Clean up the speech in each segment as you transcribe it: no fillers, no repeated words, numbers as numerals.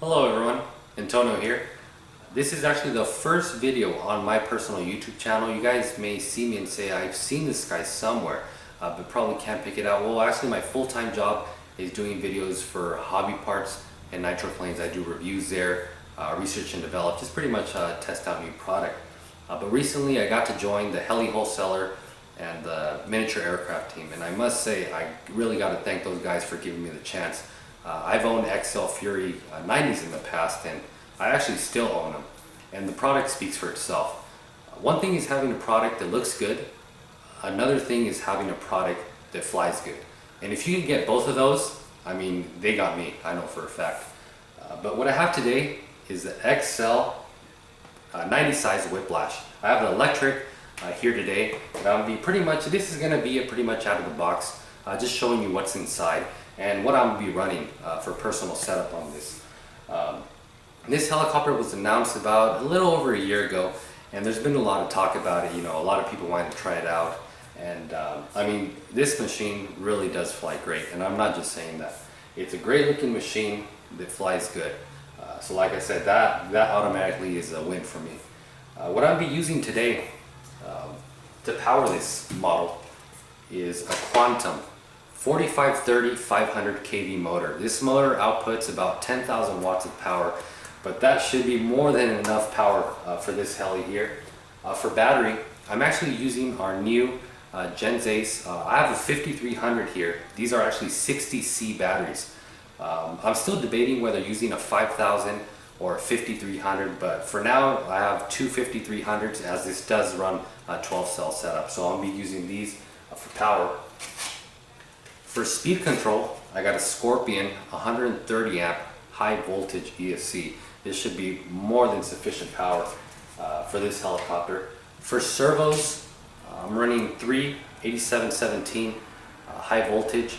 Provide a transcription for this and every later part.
Hello everyone, Antonio here. This is actually the first video on my personal YouTube channel. You guys may see me and say I've seen this guy somewhere, but probably can't pick it out. Well, actually my full-time job is doing videos for hobby parts and nitroplanes. I do reviews there, research and develop, just pretty much test out new product. But recently I got to join the heli wholesaler and the miniature aircraft team, and I must say I really got to thank those guys for giving me the chance. I've owned XL Fury 90s in the past, and I actually still own them, and the product speaks for itself. One thing is having a product that looks good, another thing is having a product that flies good. And if you can get both of those, I mean, they got me, I know for a fact. But what I have today is the XL 90 size Whiplash. I have the electric here today, but I'll be pretty much, this is going to be a pretty much out of the box, just showing you what's inside and what I'm going to be running for personal setup on this. This helicopter was announced about a little over a year ago, and there's been a lot of talk about it. You know, a lot of people wanted to try it out, and I mean, this machine really does fly great, and I'm not just saying that. It's a great looking machine that flies good. So like I said, that automatically is a win for me. What I'll be using today to power this model is a Quantum 4530 500 kV motor. This motor outputs about 10,000 watts of power, but that should be more than enough power for this heli here. For battery, I'm actually using our new Gens Ace. I have a 5300 here. These are actually 60C batteries. I'm still debating whether using a 5000 or a 5300, but for now I have two 5300s, as this does run a 12 cell setup, so I'll be using these for power. For speed control, I got a Scorpion 130 amp high voltage ESC. This should be more than sufficient power for this helicopter. For servos, I'm running three 8717 high voltage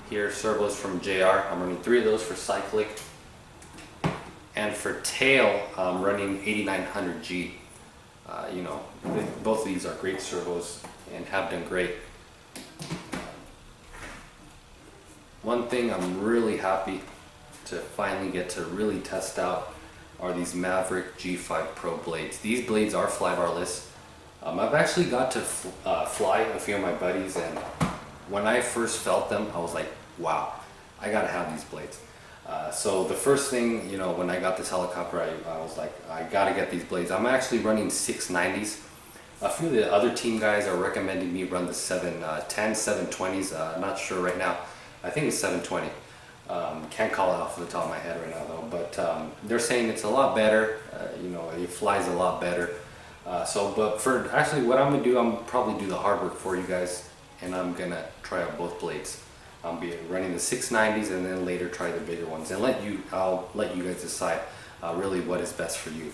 here servos from JR. I'm running three of those for cyclic. And for tail, I'm running 8900G. You know, both of these are great servos and have done great. One thing I'm really happy to finally get to really test out are these Maverick G5 Pro blades. These blades are flybarless. I've actually got to fly a few of my buddies, and when I first felt them, I was like, wow, I gotta have these blades. So the first thing, you know, when I got this helicopter, I was like, I gotta get these blades. I'm actually running 690s. A few of the other team guys are recommending me run the 710, 720s. I'm not sure right now. I think it's 720. Can't call it off the top of my head right now though, but they're saying it's a lot better. You know, it flies a lot better. But for actually what I'm gonna do, I'm probably do the hard work for you guys, and I'm gonna try out both blades. I'll be running the 690s and then later try the bigger ones, and I'll let you guys decide really what is best for you.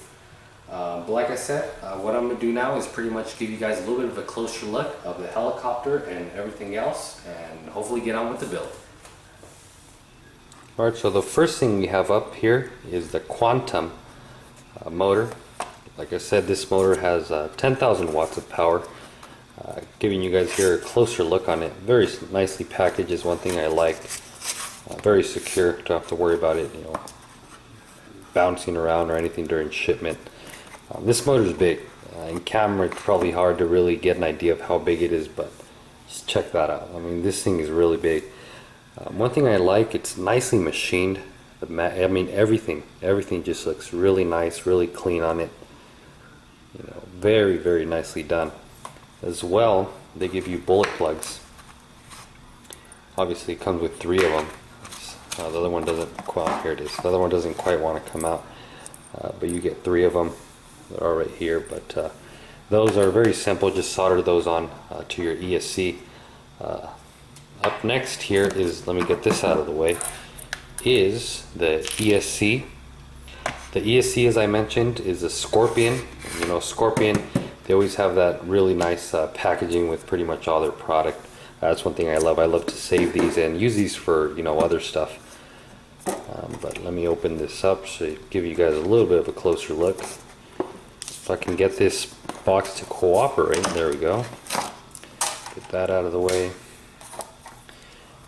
But like I said, what I'm gonna do now is pretty much give you guys a little bit of a closer look of the helicopter and everything else, and hopefully get on with the build. Alright, so the first thing we have up here is the Quantum motor. Like I said, this motor has 10,000 watts of power. Giving you guys here a closer look on it. Very nicely packaged is one thing I like. Very secure, don't have to worry about it, you know, bouncing around or anything during shipment. This motor is big. In camera it's probably hard to really get an idea of how big it is, but just check that out. I mean, this thing is really big. One thing I like, it's nicely machined. I mean, everything just looks really nice, really clean on it. You know, very, very nicely done. As well, they give you bullet plugs. Obviously it comes with three of them. The other one doesn't, well, here it is. The other one doesn't quite want to come out, but you get three of them. They're all right here, but those are very simple. Just solder those on to your ESC. Up next here is, let me get this out of the way, is the ESC. The ESC, as I mentioned, is a Scorpion. You know, Scorpion, they always have that really nice packaging with pretty much all their product. That's one thing I love. I love to save these and use these for, you know, other stuff. But let me open this up so give you guys a little bit of a closer look. If I can get this box to cooperate, there we go. Get that out of the way.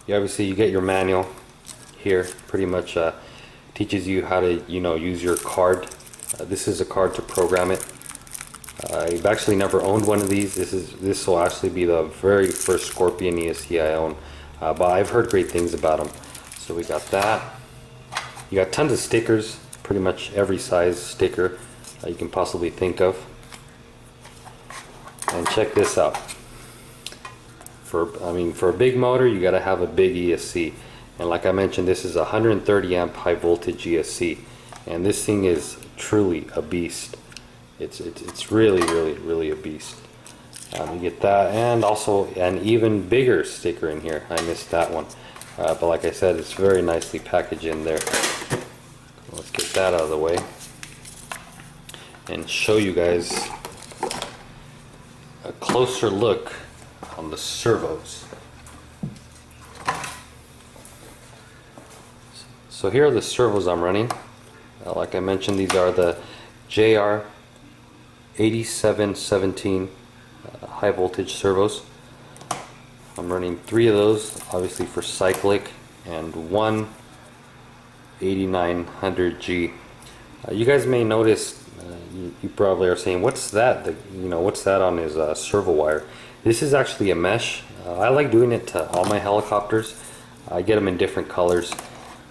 Obviously you get your manual here, pretty much teaches you how to, you know, use your card. This is a card to program it. I've actually never owned one of these. This will actually be the very first Scorpion ESC I own, but I've heard great things about them. So we got that. You got tons of stickers, pretty much every size sticker you can possibly think of. And check this out. For a big motor, you got to have a big ESC. And like I mentioned, this is a 130 amp high voltage ESC, and this thing is truly a beast. It's really a beast. You get that, and also an even bigger sticker in here. I missed that one, but like I said, it's very nicely packaged in there. Let's get that out of the way and show you guys a closer look on the servos. So here are the servos I'm running. Like I mentioned, these are the JR 8717 high voltage servos. I'm running 3 of those, obviously for cyclic, and one 8900G. You guys may notice, you probably are saying, what's that? What's that on his servo wire? This is actually a mesh. I like doing it to all my helicopters. I get them in different colors,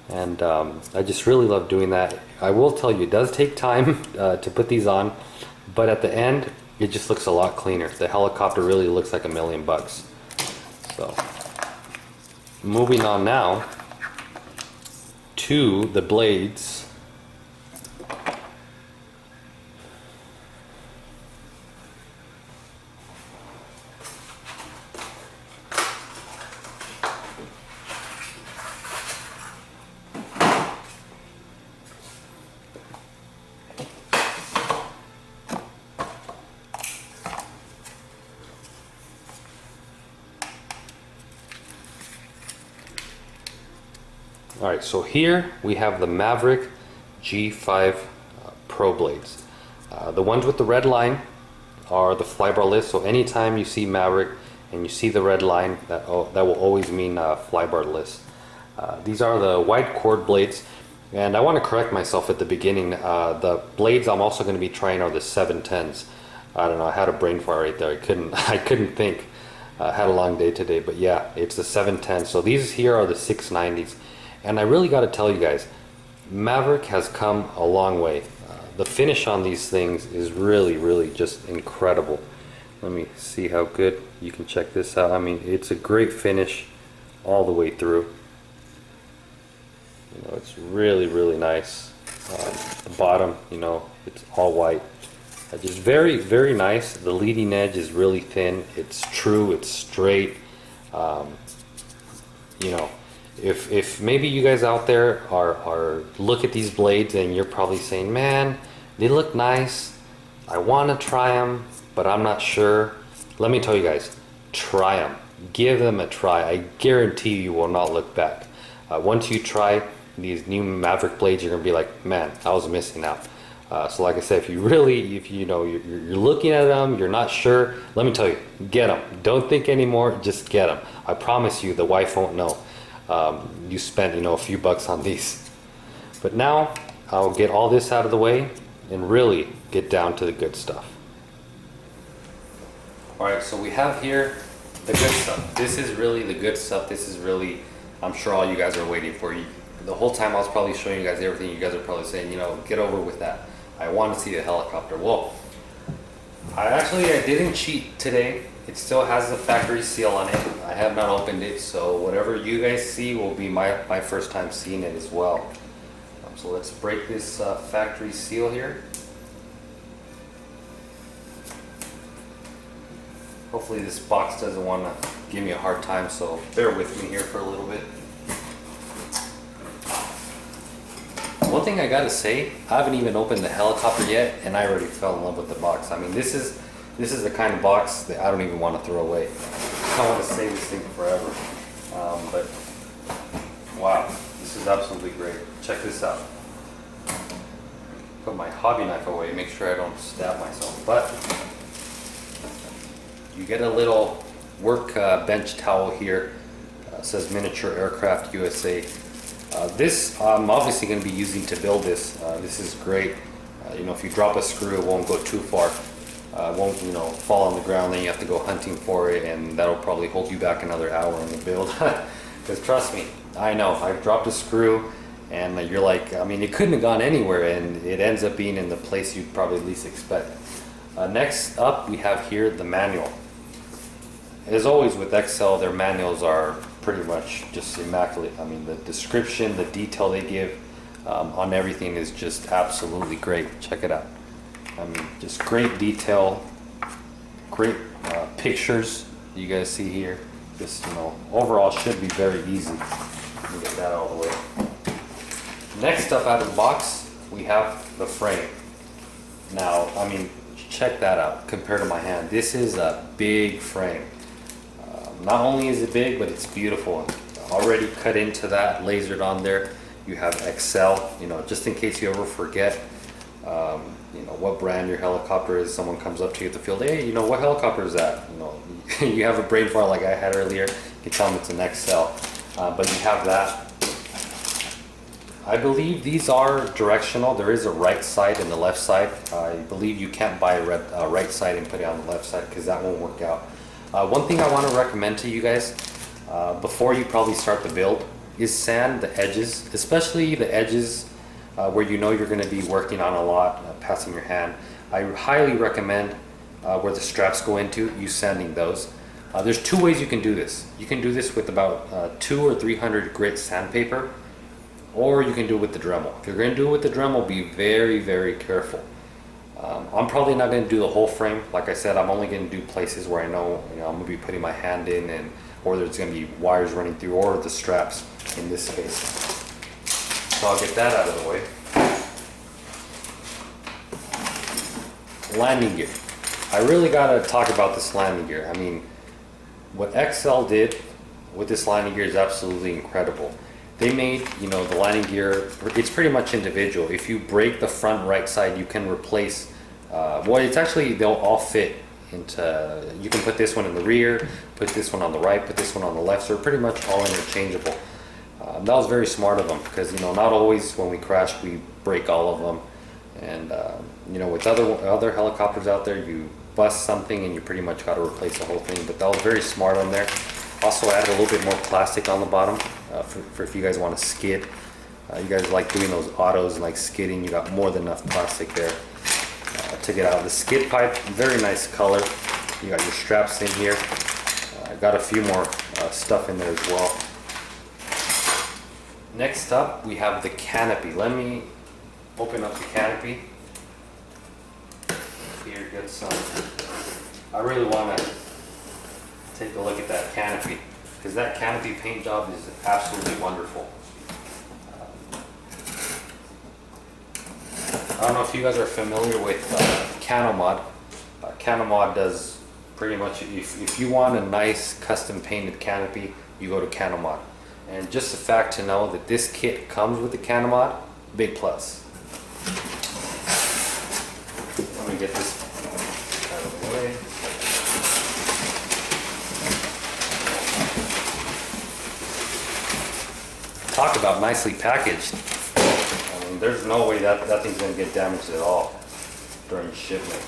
and I just really love doing that. I will tell you, it does take time to put these on, but at the end it just looks a lot cleaner. The helicopter really looks like $1,000,000. So moving on now to the blades. Alright, so here we have the Maverick G5 Pro blades. The ones with the red line are the flybar list, so anytime you see Maverick and you see the red line, that will always mean flybar list. These are the wide chord blades, and I want to correct myself at the beginning. The blades I'm also going to be trying are the 710s. I don't know, I had a brain fart right there. I couldn't think. I had a long day today, but yeah, it's the 710s. So these here are the 690s. And I really got to tell you guys, Maverick has come a long way. The finish on these things is really just incredible. Let me see how good you can check this out. I mean, it's a great finish all the way through. You know, it's really nice. The bottom, you know, it's all white. Just very nice. The leading edge is really thin. It's true. It's straight. You know. If maybe you guys out there are look at these blades and you're probably saying, man, they look nice, I want to try them, but I'm not sure. Let me tell you guys, try them. Give them a try. I guarantee you will not look back. Once you try these new Maverick blades, you're gonna be like, man, I was missing out. So like I said, if you know you're looking at them, you're not sure, let me tell you, get them. Don't think anymore, just get them. I promise you the wife won't know. You spent, you know, a few bucks on these. But now I'll get all this out of the way and really get down to the good stuff. Alright, so we have here the good stuff. This is really the good stuff. This is really, I'm sure all you guys are waiting for. The whole time I was probably showing you guys everything, you guys are probably saying, you know, get over with that. I want to see the helicopter. Well, I didn't cheat today. It still has the factory seal on it. I have not opened it, so whatever you guys see will be my first time seeing it as well. So let's break this factory seal here. Hopefully this box doesn't want to give me a hard time, so bear with me here for a little bit. One thing I gotta say, I haven't even opened the helicopter yet, and I already fell in love with the box. I mean, this is the kind of box that I don't even want to throw away. I want to save this thing forever. But wow, this is absolutely great. Check this out. Put my hobby knife away, make sure I don't stab myself. But you get a little work bench towel here. It says Miniature Aircraft USA. This I'm obviously going to be using to build this. This is great. You know, if you drop a screw, it won't go too far. Won't, you know, fall on the ground, then you have to go hunting for it, and that'll probably hold you back another hour in the build. Because trust me, I know, I've dropped a screw and you're like, I mean, it couldn't have gone anywhere, and it ends up being in the place you'd probably least expect. Next up, we have here the manual. As always with Excel, their manuals are pretty much just immaculate. I mean, the description, the detail they give on everything is just absolutely great. Check it out. I mean, just great detail, great pictures you guys see here. Just, you know, overall should be very easy. Let me get that out of the way. Next up out of the box, we have the frame. Now, I mean, check that out compared to my hand. This is a big frame. Not only is it big, but it's beautiful. Already cut into that, lasered on there. You have Excel, you know, just in case you ever forget, you know, what brand your helicopter is. Someone comes up to you at the field, hey, you know, what helicopter is that? You know, you have a brain fart like I had earlier. You tell them it's an Excel, but you have that. I believe these are directional. There is a right side and the left side. I believe you can't buy a right side and put it on the left side because that won't work out. One thing I want to recommend to you guys before you probably start the build is sand the edges, especially the edges where you know you're going to be working on a lot, passing your hand. I highly recommend where the straps go into, you sanding those. There's two ways you can do this. You can do this with about 200 or 300 grit sandpaper, or you can do it with the Dremel. If you're going to do it with the Dremel, be very, very careful. I'm probably not going to do the whole frame. Like I said, I'm only going to do places where I know, you know, I'm going to be putting my hand in, and or there's going to be wires running through, or the straps in this case. So I'll get that out of the way. Landing gear. I really got to talk about this landing gear. I mean, what Excel did with this landing gear is absolutely incredible. They made, you know, the landing gear, it's pretty much individual. If you break the front right side, you can replace, well, it's actually, they'll all fit into, you can put this one in the rear, put this one on the right, put this one on the left, so they're pretty much all interchangeable. That was very smart of them because, you know, not always when we crash, we break all of them. And, you know, with other helicopters out there, you bust something and you pretty much got to replace the whole thing, but that was very smart on there. Also added a little bit more plastic on the bottom for if you guys want to skid. You guys like doing those autos and like skidding, you got more than enough plastic there to get out. The skid pipe, very nice color. You got your straps in here. Got a few more stuff in there as well. Next up, we have the canopy. Let me open up the canopy. Here, get some. I really want to take a look at that canopy because that canopy paint job is absolutely wonderful. I don't know if you guys are familiar with Canopy. Canopy does pretty much, if you want a nice custom painted canopy, you go to Canopy. And just the fact to know that this kit comes with the Canopy, big plus. Let me get this out of the way. Talk about nicely packaged. I mean, there's no way that thing's going to get damaged at all during shipment.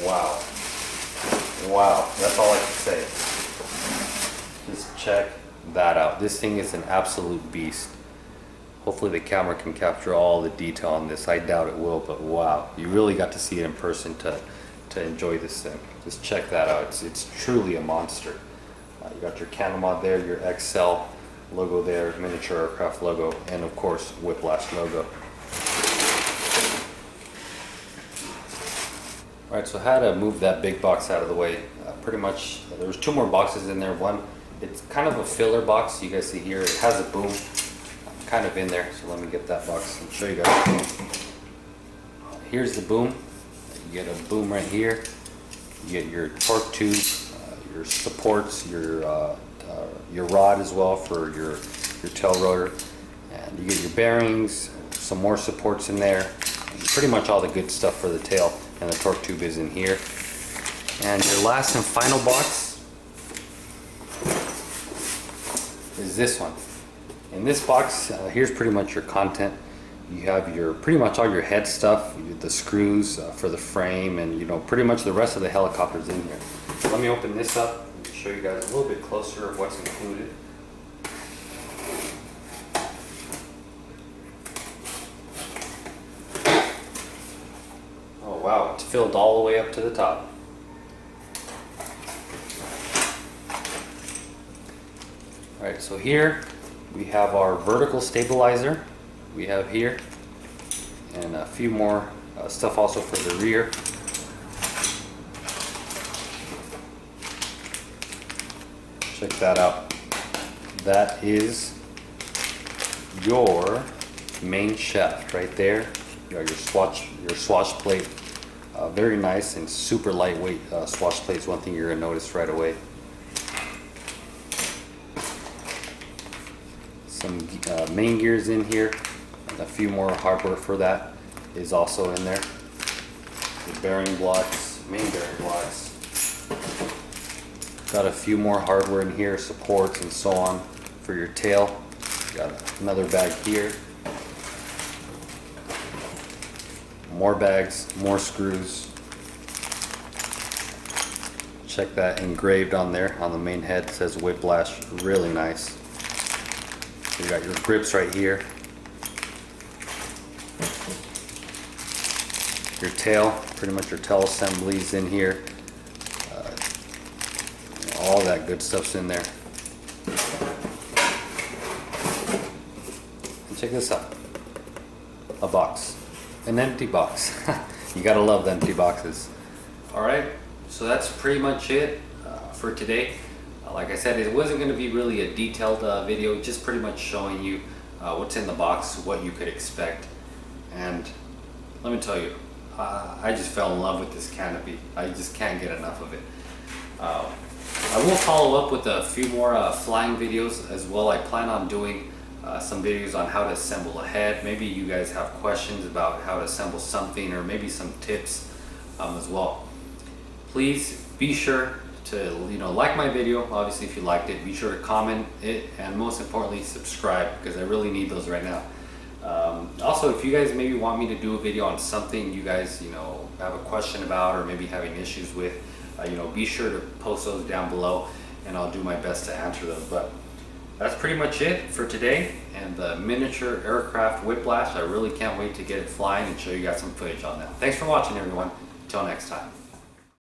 Wow. Wow, that's all I can say. Just check that out. This thing is an absolute beast. Hopefully the camera can capture all the detail on this. I doubt it will, but wow. You really got to see it in person to enjoy this thing. Just check that out. It's truly a monster. You got your Canopy there, your Excel logo there, miniature aircraft logo, and of course Whiplash logo. Alright, so I had to move that big box out of the way. Pretty much, there was two more boxes in there. One, it's kind of a filler box. You guys see here, it has a boom kind of in there. So let me get that box and show you guys. Here's the boom. You get a boom right here. You get your torque tube, your supports, your rod as well for your tail rotor, and you get your bearings, some more supports in there. Pretty much all the good stuff for the tail, and the torque tube is in here. And your last and final box is this one. In this box, here's pretty much your content. You have your pretty much all your head stuff, the screws for the frame, and pretty much the rest of the helicopter's in here. Let me open this up and show you guys a little bit closer of what's included. Oh wow, it's filled all the way up to the top. Alright, so here we have our vertical stabilizer. We have here, and a few more stuff also for the rear. Check that out. That is your main shaft right there. You got your swatch plate. Very nice and super lightweight swatch plate is one thing you're gonna notice right away. Some main gears in here. A few more hardware for that is also in there. The bearing blocks, main bearing blocks. Got a few more hardware in here, supports and so on for your tail. Got another bag here. More bags, more screws. Check that engraved on there on the main head. It says Whiplash, really nice. You got your grips right here. Your tail, pretty much your tail assemblies in here. All that good stuff's in there. And check this out. A box. An empty box. You gotta love the empty boxes. Alright, so that's pretty much it for today. Like I said, it wasn't going to be really a detailed video, just pretty much showing you what's in the box, what you could expect. And let me tell you, I just fell in love with this Canopy. I just can't get enough of it. I will follow up with a few more flying videos as well. I plan on doing some videos on how to assemble a head. Maybe you guys have questions about how to assemble something, or maybe some tips as well. Please be sure to like my video. Obviously, if you liked it, be sure to comment it, and most importantly, subscribe, because I really need those right now. Also, if you guys maybe want me to do a video on something you guys have a question about, or maybe having issues with, be sure to post those down below, and I'll do my best to answer them. But that's pretty much it for today, and the miniature aircraft Whiplash. I really can't wait to get it flying and show you guys some footage on that. Thanks for watching, everyone. Until next time.